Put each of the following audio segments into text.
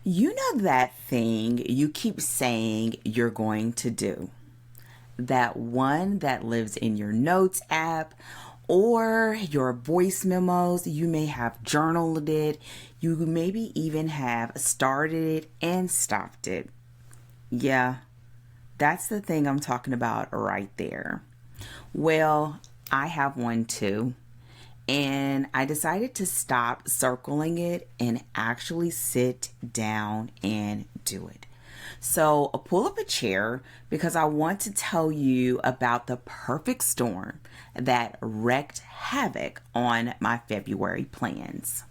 You know that thing you keep saying you're going to do? That one that lives in your notes app or your voice memos. You may have journaled it. You maybe even have started it and stopped it. Yeah, that's the thing I'm talking about right there. Well, I have one too. And I decided to stop circling it and actually sit down and do it. So pull up a chair because I want to tell you about the perfect storm that wreaked havoc on my February plans.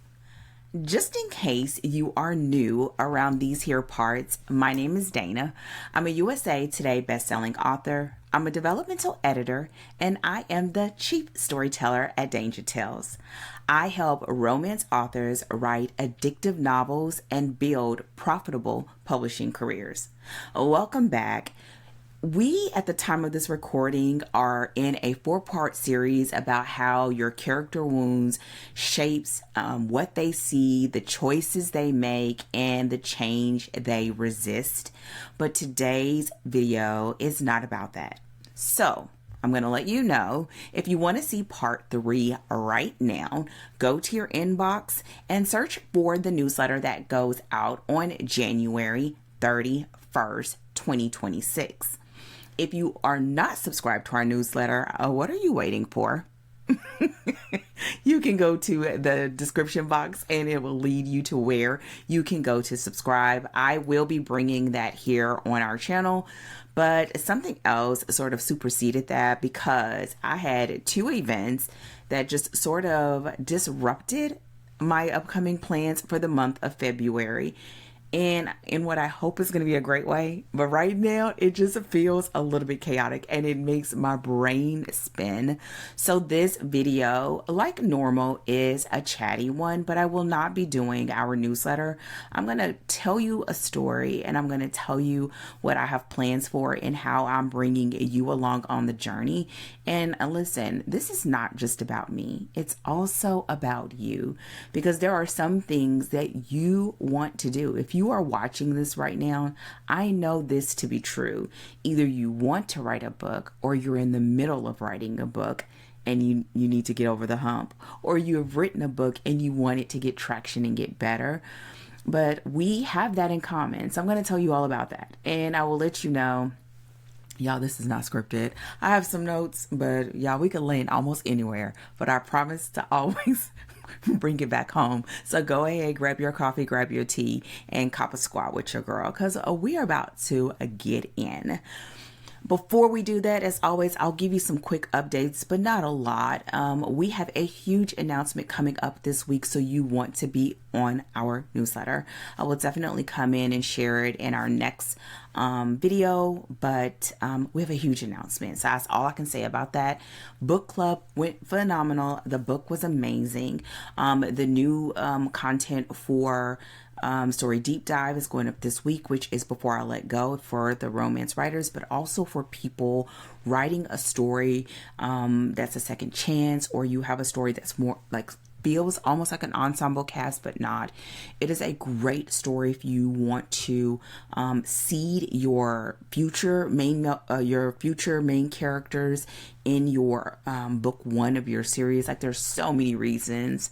Just in case you are new around these here parts, my name is Dana. I'm a USA Today bestselling author. I'm a developmental editor, and I am the chief storyteller at Danger Tales. I help romance authors write addictive novels and build profitable publishing careers. Welcome back. We, at the time of this recording, are in a 4-part series about how your character wounds shapes what they see, the choices they make, and the change they resist. But today's video is not about that. So I'm going to let you know, if you want to see part 3 right now, go to your inbox and search for the newsletter that goes out on January 31st, 2026. If you are not subscribed to our newsletter, what are you waiting for? You can go to the description box and it will lead you to where you can go to subscribe. I will be bringing that here on our channel, but something else sort of superseded that because I had 2 events that just sort of disrupted my upcoming plans for the month of February. And in what I hope is going to be a great way. But right now, it just feels a little bit chaotic and it makes my brain spin. So this video, like normal, is a chatty one, but I will not be doing our newsletter. I'm going to tell you a story and I'm going to tell you what I have plans for and how I'm bringing you along on the journey. And listen, this is not just about me. It's also about you because there are some things that you want to do. If you are watching this right now, I know this to be true. Either you want to write a book or you're in the middle of writing a book and you need to get over the hump, or you have written a book and you want it to get traction and get better. But we have that in common. So I'm going to tell you all about that. And I will let you know, y'all, this is not scripted. I have some notes, but y'all, we could land almost anywhere. But I promise to always bring it back home. So go ahead, grab your coffee, grab your tea, and cop a squat with your girl because we are about to get in. Before we do that, as always, I'll give you some quick updates, but not a lot. We have a huge announcement coming up this week, so you want to be on our newsletter. I will definitely come in and share it in our next video, but we have a huge announcement. So that's all I can say about that. Book club went phenomenal. The book was amazing. The new content for Story Deep Dive is going up this week, which is Before I Let Go for the romance writers, but also for people writing a story that's a second chance, or you have a story that's more like feels almost like an ensemble cast, but not. It is a great story if you want to seed your future main characters in your book 1 of your series. Like, there's so many reasons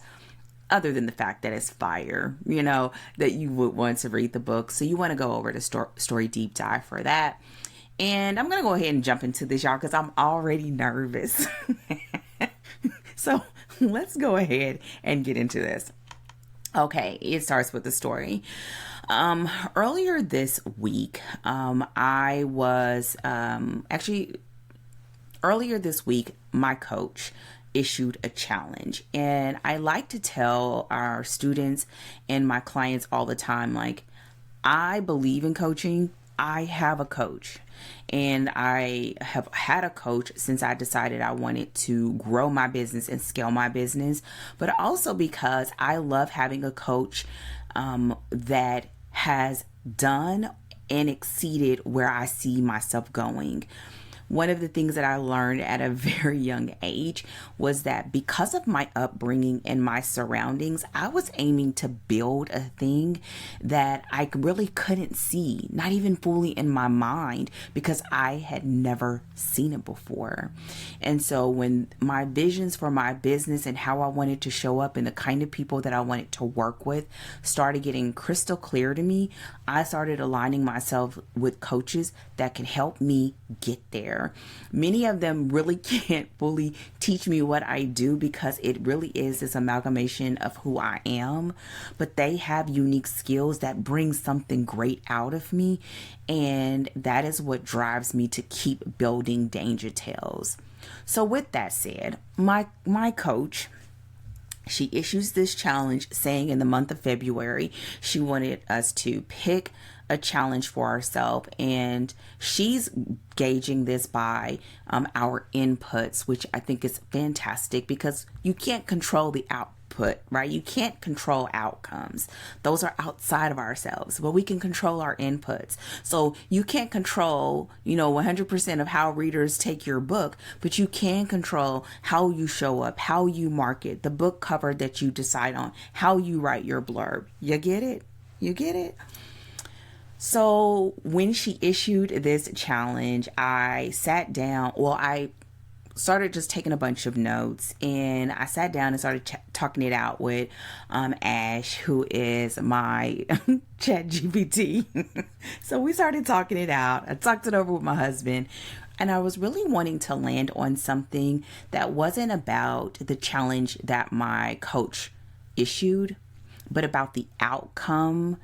other than the fact that it's fire, that you would want to read the book. So you want to go over to Story Deep Dive for that. And I'm going to go ahead and jump into this, y'all, because I'm already nervous. So let's go ahead and get into this. Okay, it starts with the story. Earlier this week, my coach issued a challenge, and I like to tell our students and my clients all the time, like, I believe in coaching. I have a coach, and I have had a coach since I decided I wanted to grow my business and scale my business, but also because I love having a coach that has done and exceeded where I see myself going. one of the things that I learned at a very young age was that because of my upbringing and my surroundings, I was aiming to build a thing that I really couldn't see, not even fully in my mind, because I had never seen it before. And so when my visions for my business and how I wanted to show up and the kind of people that I wanted to work with started getting crystal clear to me, I started aligning myself with coaches that can help me get there. Many of them really can't fully teach me what I do because it really is this amalgamation of who I am, but they have unique skills that bring something great out of me, and that is what drives me to keep building Danger Tales. So with that said, my coach, she issues this challenge saying in the month of February, she wanted us to pick a challenge for ourselves, and she's gauging this by our inputs, which I think is fantastic because you can't control the output, right? You can't control outcomes. Those are outside of ourselves, but we can control our inputs. So you can't control, 100% of how readers take your book, but you can control how you show up, how you market, the book cover that you decide on, how you write your blurb. You get it? You get it? So when she issued this challenge, I sat down. Well, I started just taking a bunch of notes, and I sat down and started talking it out with Ash, who is my chat GPT. So we started talking it out. I talked it over with my husband, and I was really wanting to land on something that wasn't about the challenge that my coach issued, but about the outcome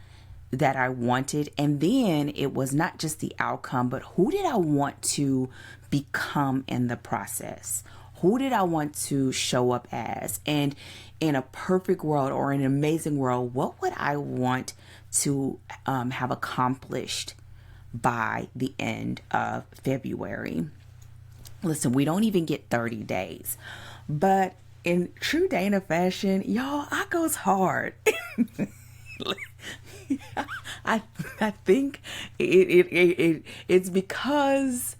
that I wanted. And then it was not just the outcome, but who did I want to become in the process? Who did I want to show up as? And in a perfect world or an amazing world, what would I want to have accomplished by the end of February? Listen, we don't even get 30 days, but in true Dana fashion, y'all, I goes hard. I think it's because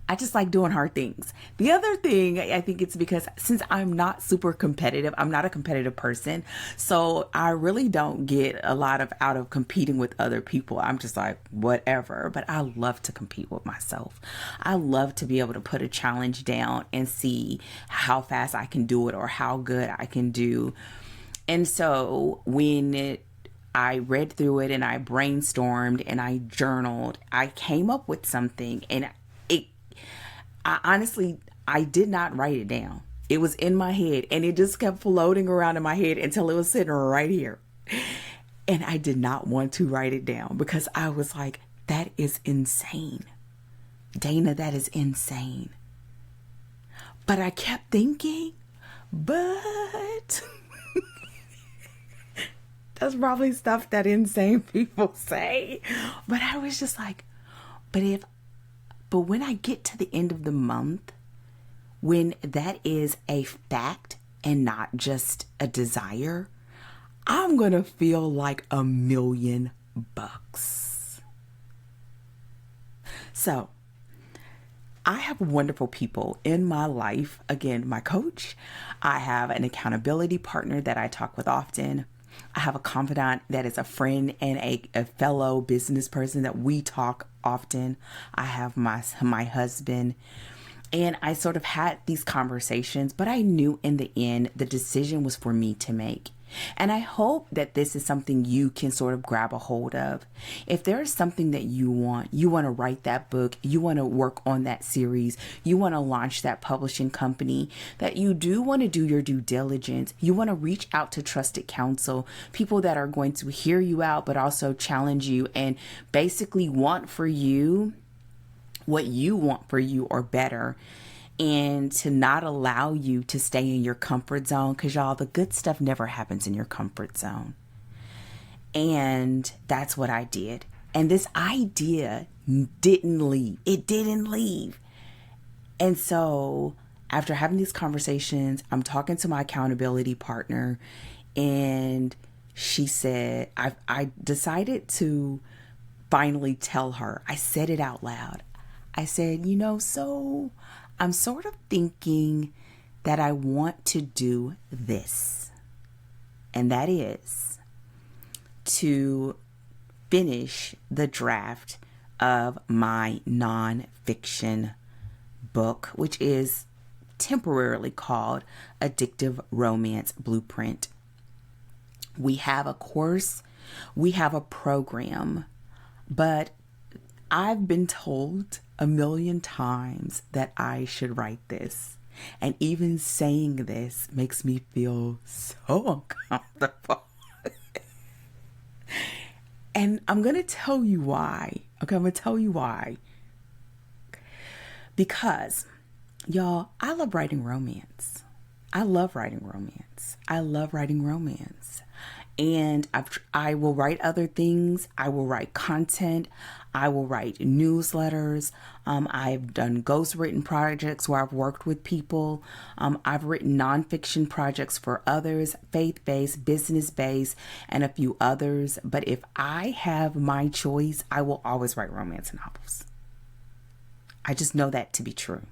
I just like doing hard things. The other thing, I think it's because since I'm not super competitive, I'm not a competitive person, so I really don't get a lot out of competing with other people. I'm just like, whatever. But I love to compete with myself. I love to be able to put a challenge down and see how fast I can do it or how good I can do. And so when I read through it and I brainstormed and I journaled, I came up with something, and I honestly did not write it down. It was in my head and it just kept floating around in my head until it was sitting right here. And I did not want to write it down because I was like, that is insane. Dana, that is insane. But I kept thinking, but that's probably stuff that insane people say. But I was just like, but when I get to the end of the month, when that is a fact and not just a desire, I'm going to feel like $1,000,000. So I have wonderful people in my life. Again, my coach. I have an accountability partner that I talk with often. I have a confidant that is a friend and a fellow business person that we talk often. I have my husband, and I sort of had these conversations, but I knew in the end the decision was for me to make. And I hope that this is something you can sort of grab a hold of. If there is something that you want to write that book, you want to work on that series, you want to launch that publishing company, that you do want to do your due diligence, you want to reach out to trusted counsel, people that are going to hear you out, but also challenge you and basically want for you what you want for you or better, and to not allow you to stay in your comfort zone, because y'all, the good stuff never happens in your comfort zone. And that's what I did. And this idea didn't leave. It didn't leave. And so after having these conversations, I'm talking to my accountability partner, and she said, I decided to finally tell her. I said it out loud. I said, so I'm sort of thinking that I want to do this. And that is to finish the draft of my nonfiction book, which is temporarily called Addictive Romance Blueprint. We have a course, we have a program, but I've been told a million times that I should write this. And even saying this makes me feel so uncomfortable. And I'm going to tell you why. Okay, I'm going to tell you why. Because, y'all, I love writing romance. I love writing romance. I love writing romance. And I will write other things. I will write content. I will write newsletters. I've done ghostwritten projects where I've worked with people. I've written nonfiction projects for others, faith-based, business-based, and a few others. But if I have my choice, I will always write romance novels. I just know that to be true.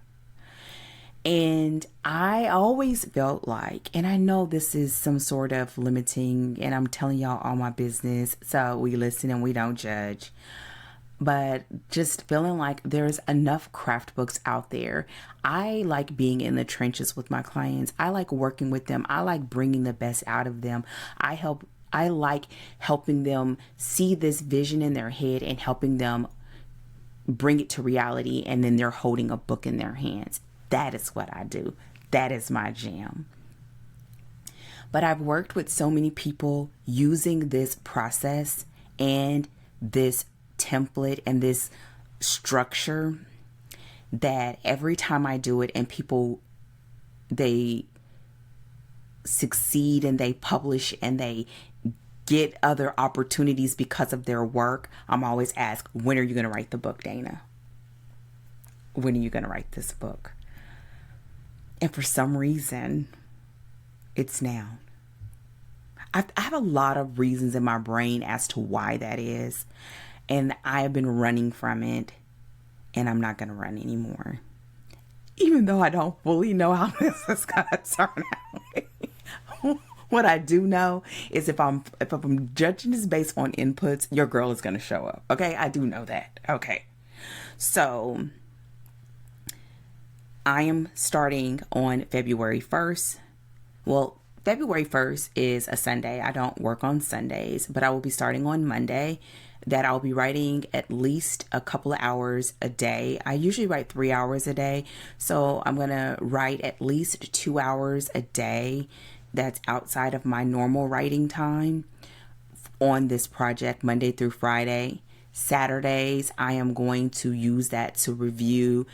And I always felt like, and I know this is some sort of limiting, and I'm telling y'all all my business, so we listen and we don't judge. But just feeling like there's enough craft books out there. I like being in the trenches with my clients. I like working with them. I like bringing the best out of them. I like helping them see this vision in their head and helping them bring it to reality, and then they're holding a book in their hands. That is what I do. That is my jam. But I've worked with so many people using this process and this template and this structure that every time I do it and people, they succeed and they publish and they get other opportunities because of their work, I'm always asked, when are you going to write the book, Dana? When are you going to write this book? And for some reason, it's now. I have a lot of reasons in my brain as to why that is. And I have been running from it. And I'm not going to run anymore. Even though I don't fully know how this is going to turn out. What I do know is if I'm judging this based on inputs, your girl is going to show up. Okay? I do know that. Okay. So I am starting on February 1st. Well, February 1st is a Sunday. I don't work on Sundays, but I will be starting on Monday. That I'll be writing at least a couple of hours a day. I usually write 3 hours a day. So I'm going to write at least 2 hours a day. That's outside of my normal writing time on this project, Monday through Friday. Saturdays, I am going to use that to review,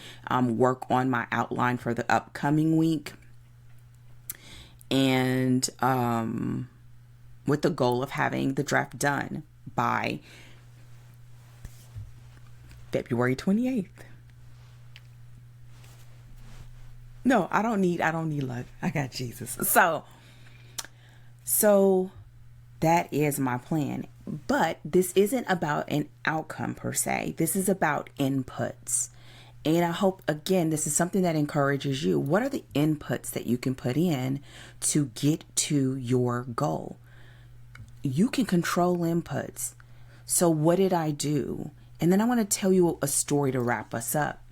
work on my outline for the upcoming week. And with the goal of having the draft done by February 28th. No, I don't need luck. I got Jesus. So that is my plan. But this isn't about an outcome per se. This is about inputs. And I hope, again, this is something that encourages you. What are the inputs that you can put in to get to your goal? You can control inputs. So what did I do? And then I want to tell you a story to wrap us up.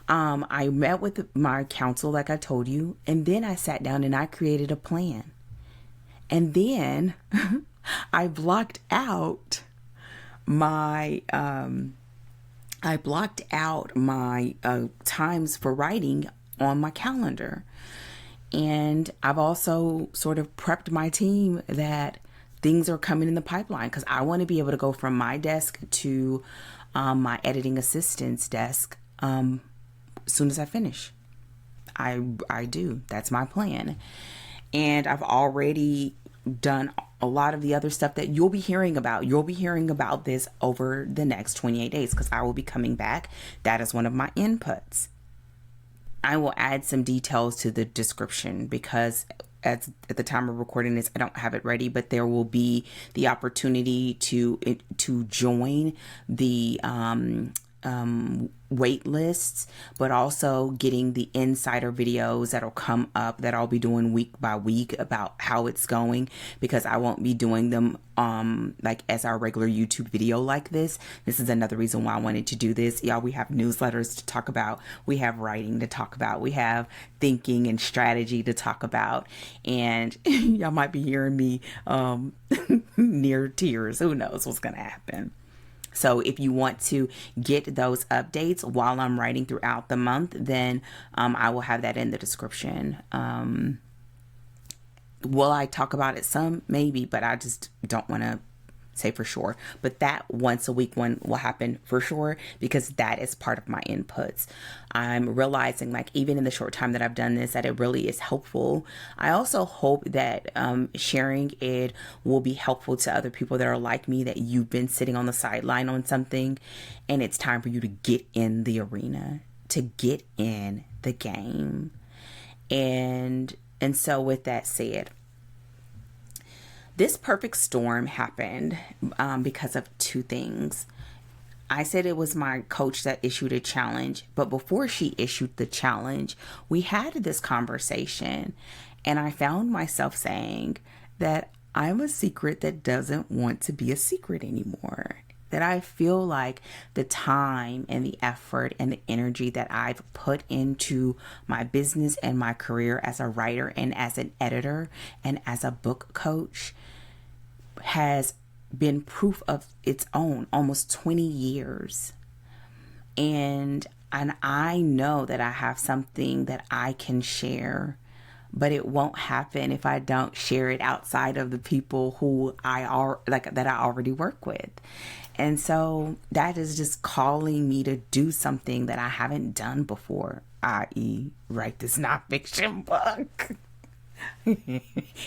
I met with my counsel, like I told you, and then I sat down and I created a plan. And then I blocked out my times for writing on my calendar. And I've also sort of prepped my team that things are coming in the pipeline because I want to be able to go from my desk to my editing assistant's desk as soon as I finish. I do. That's my plan. And I've already done a lot of the other stuff that you'll be hearing about. You'll be hearing about this over the next 28 days because I will be coming back. That is one of my inputs. I will add some details to the description because at the time of recording this, I don't have it ready, but there will be the opportunity to join the wait lists, but also getting the insider videos that'll come up that I'll be doing week by week about how it's going, because I won't be doing them like as our regular YouTube video like this. This is another reason why I wanted to do this. Y'all, we have newsletters to talk about, we have writing to talk about, we have thinking and strategy to talk about, and y'all might be hearing me near tears. Who knows what's gonna happen. So if you want to get those updates while I'm writing throughout the month, then I will have that in the description. Will I talk about it some? Maybe, but I just don't want to say for sure. But that once a week one will happen for sure, because that is part of my inputs. I'm realizing, like, even in the short time that I've done this, that it really is helpful. I also hope that sharing it will be helpful to other people that are like me, that you've been sitting on the sideline on something and it's time for you to get in the arena, to get in the game. And so with that said, this perfect storm happened because of two things. I said it was my coach that issued a challenge, but before she issued the challenge, we had this conversation, and I found myself saying that I'm a secret that doesn't want to be a secret anymore. That I feel like the time and the effort and the energy that I've put into my business and my career as a writer and as an editor and as a book coach has been proof of its own, almost 20 years. And I know that I have something that I can share, but it won't happen if I don't share it outside of the people who that I already work with. And so that is just calling me to do something that I haven't done before, i.e. write this nonfiction book.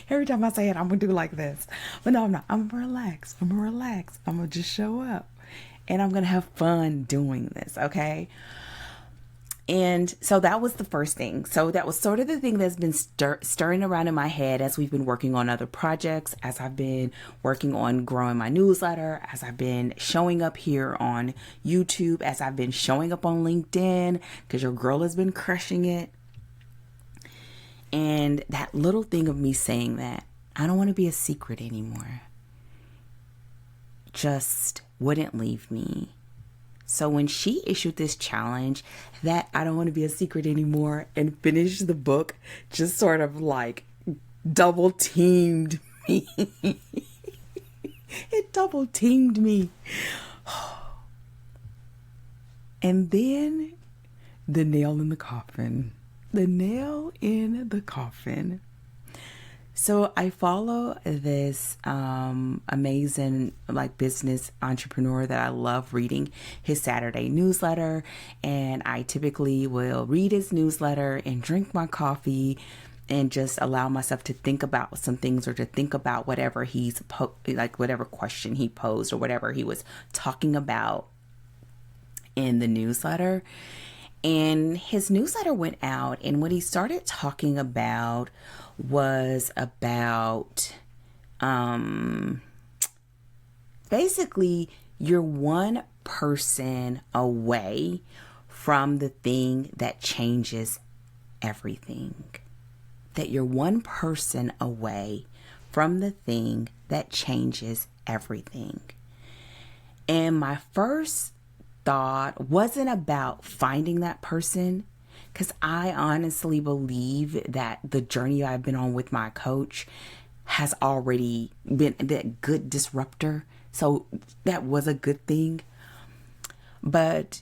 Every time I say it, I'm gonna do like this, but no, I'm not. I'm gonna relax. I'm gonna just show up, and I'm gonna have fun doing this. Okay. And so that was the first thing. So that was sort of the thing that's been stirring around in my head as we've been working on other projects, as I've been working on growing my newsletter, as I've been showing up here on YouTube, as I've been showing up on LinkedIn, because your girl has been crushing it. And that little thing of me saying that I don't want to be a secret anymore just wouldn't leave me. So when she issued this challenge that I don't want to be a secret anymore and finish the book, just sort of like double teamed me. It double teamed me. And then the nail in the coffin. The nail in the coffin. So I follow this amazing business entrepreneur that I love reading his Saturday newsletter, and I typically will read his newsletter and drink my coffee and just allow myself to think about some things, or to think about whatever whatever question he posed or whatever he was talking about in the newsletter. And his newsletter went out, and what he started talking about was about basically you're one person away from the thing that changes everything. That you're one person away from the thing that changes everything. And my first thought wasn't about finding that person, because I honestly believe that the journey I've been on with my coach has already been that good disruptor. So that was a good thing. But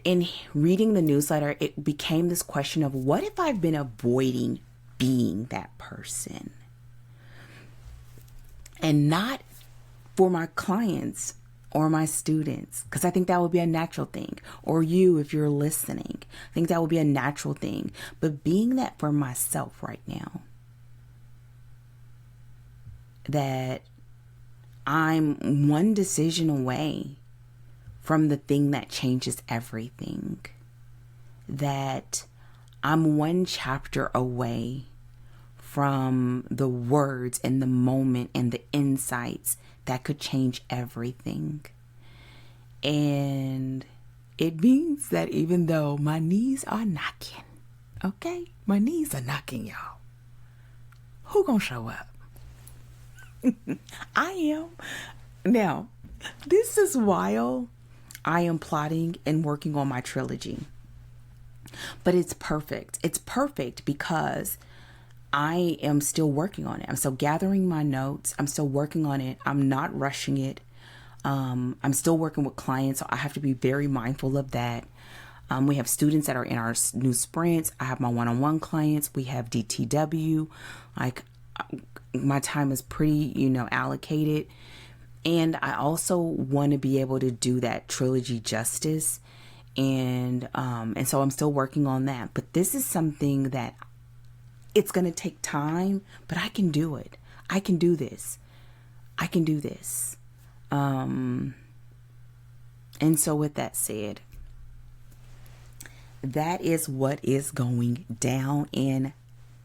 in reading the newsletter, it became this question of, what if I've been avoiding being that person? And not for my clients or my students, because I think that would be a natural thing. Or you, if you're listening, I think that would be a natural thing. But being that for myself right now, that I'm one decision away from the thing that changes everything. That I'm one chapter away from the words and the moment and the insights that could change everything. And it means that even though my knees are knocking, okay? My knees are knocking, y'all. Who gonna show up? I am. Now, this is while I am plotting and working on my trilogy. But it's perfect. It's perfect because I am still working on it. I'm still gathering my notes. I'm still working on it. I'm not rushing it. I'm still working with clients, so I have to be very mindful of that. We have students that are in our new sprints. I have my one-on-one clients. We have DTW. Like, my time is pretty, allocated. And I also want to be able to do that trilogy justice. And so I'm still working on that. But this is something that it's going to take time, but I can do it. I can do this. I can do this. And so with that said, that is what is going down in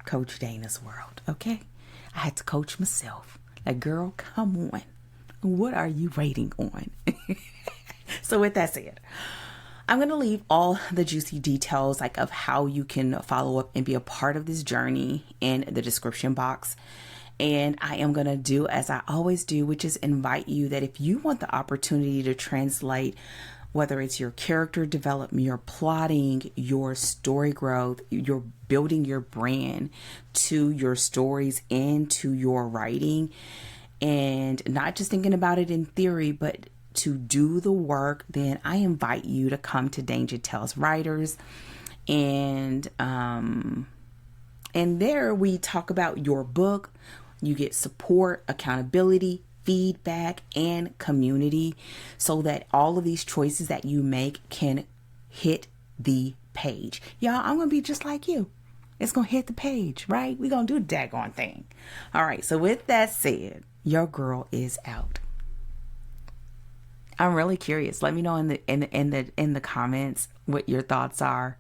Coach Dana's world. Okay. I had to coach myself. Like, girl, come on. What are you waiting on? So with that said, I'm going to leave all the juicy details of how you can follow up and be a part of this journey in the description box. And I am going to do as I always do, which is invite you that if you want the opportunity to translate, whether it's your character development, your plotting, your story growth, you're building your brand to your stories and to your writing, and not just thinking about it in theory, but to do the work, then I invite you to come to Danger Tales Writers. And there we talk about your book. You get support, accountability, feedback, and community so that all of these choices that you make can hit the page. Y'all, I'm going to be just like you. It's going to hit the page, right? We're going to do the daggone thing. All right. So with that said, your girl is out. I'm really curious. Let me know in the comments what your thoughts are.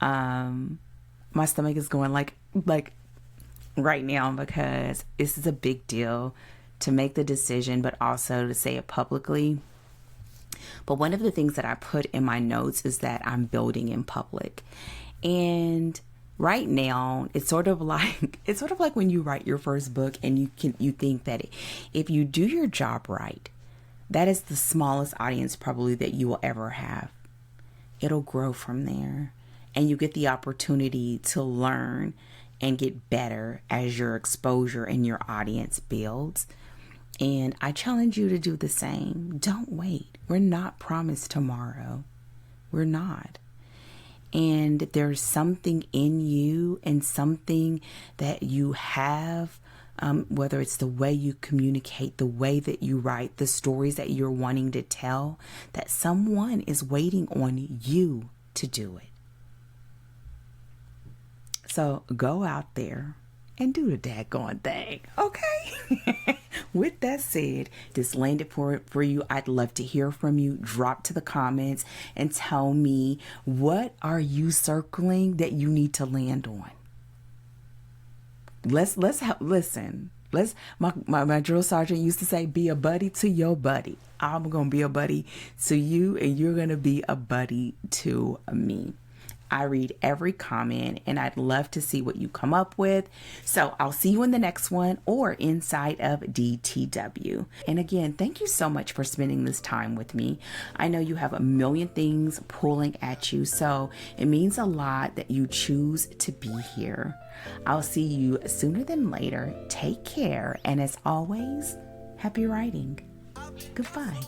My stomach is going like right now because this is a big deal to make the decision, but also to say it publicly. But one of the things that I put in my notes is that I'm building in public. And right now, it's sort of like when you write your first book and you think that if you do your job right, that is the smallest audience probably that you will ever have. It'll grow from there. And you get the opportunity to learn and get better as your exposure and your audience builds. And I challenge you to do the same. Don't wait. We're not promised tomorrow. We're not. And there's something in you and something that you have, whether it's the way you communicate, the way that you write, the stories that you're wanting to tell, that someone is waiting on you to do it. So go out there and do the daggone thing, okay? With that said, this landed for you. I'd love to hear from you. Drop to the comments and tell me, what are you circling that you need to land on? Listen. My drill sergeant used to say, be a buddy to your buddy. I'm going to be a buddy to you, and you're going to be a buddy to me. I read every comment, and I'd love to see what you come up with. So I'll see you in the next one or inside of DTW. And again, thank you so much for spending this time with me. I know you have a million things pulling at you, so it means a lot that you choose to be here. I'll see you sooner than later. Take care. And as always, happy writing. Goodbye.